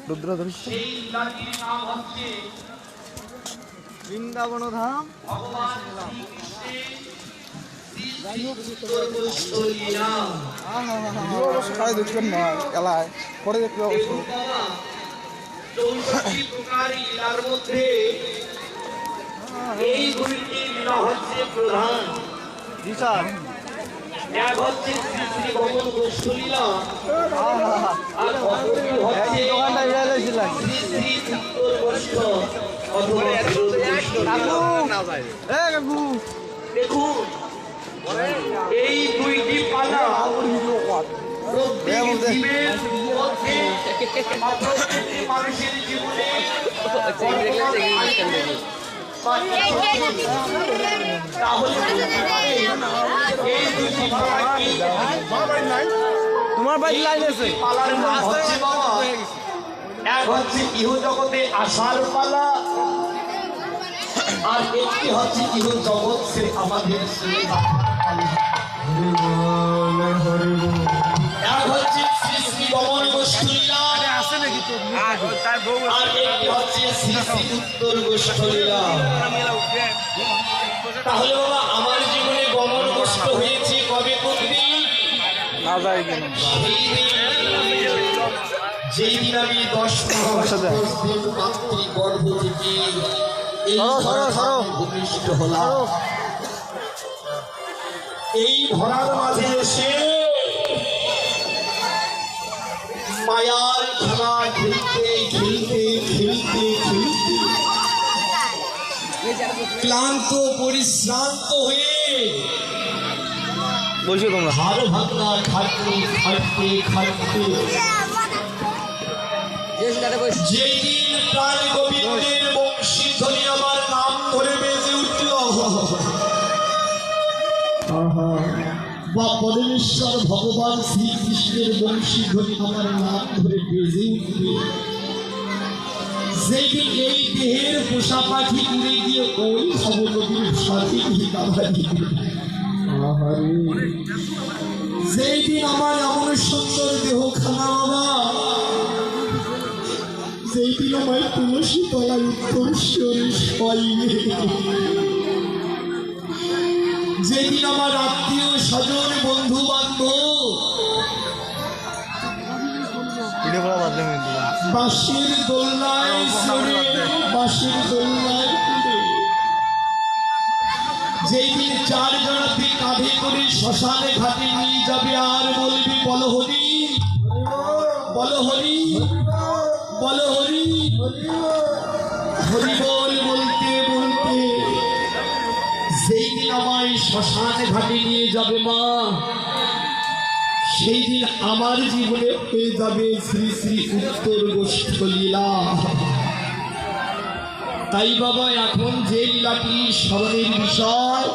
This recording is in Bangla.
রুদ্র ধরিষ্ঠ বৃন্দাবন ধাম সকালে দেখবেন না এলায় পরে দেখবে অবশ্যই। এই দুইটি লীলা হচ্ছে প্রধান। জি স্যার, এক হচ্ছে শ্রী শ্রী গমন গোষ্ঠ লীলা, আর অপরটি হচ্ছে দোকানটা বেড়েছিলাম শ্রী শ্রী উত্তর গোষ্ঠ অথবা বিরোধ গোষ্ঠ লীলা। কাকু দেখুন, এই দুইটি পালা প্রত্যেক জীবের মধ্যে বা প্রত্যেকটি মানুষের জীবনে তোমার বাড়ি লাইন আছে এক হচ্ছে ইহ জগতে আসার পালা, আর একটি হচ্ছে ইহ জগৎ সে আমাদের এক হচ্ছে শ্রী শ্রী গমন গোষ্ঠ লীলা, আর একটি হচ্ছে শ্রী শ্রী উত্তর গোষ্ঠ লীলা। তাহলে বাবা আমার জীবনে গমন গোষ্ঠ হয়েছে কবে কোনদিন? না যায় কেন যেই দিন আমি 10 দিন মাতৃগর্ভ থেকে এই ধরাধামে ভূমিষ্ঠ হলাম। এই ধরার মাঝে এসে মায়ার খেলা খেলতে খেলতে খেলতে খেলতে ক্লান্ত পরিশ্রান্ত হয়ে বলছো তোমরা হাড় ভাঙা খাটতে খাটতে খাটতে যেই দিন প্রাণ গোবিন্দের বংশী ধ্বনি আমার নাম ধরে বেজে উঠল, বা পরমেশ্বর ভগবান শ্রীকৃষ্ণের বংশী ধ্বনি আমার নাম ধরে বেজে উঠবে, যেই দিন এই দেহের পোষা পাখি উড়ে গিয়ে ওই ভবনদীর সাথে যেই দিন আমার এমন সুন্দর দেহ খানা বাবা, যেই দিন আমার তুলসী তলায় উত্তর যেদিন আমার আত্মীয় স্বজন বন্ধু বান্ধব বাঁশির দোলনায় বাঁশির দোলনায় যেই দিন 4 জনাতে কাঁধে করে শ্মশানে ঘাটে নিয়ে যাবে আর বলবি বল হরি বল হরি বল হরি হরি বল বলতে বলতে যেই দিন আমায় শ্মশানে ঘাটে নিয়ে যাবে মা, সেই দিন আমার জীবনে হয়ে যাবে শ্রী শ্রী উত্তর গোষ্ঠ লীলা। তাই বাবা এখন যে লীলাটি স্মরণের বিষয়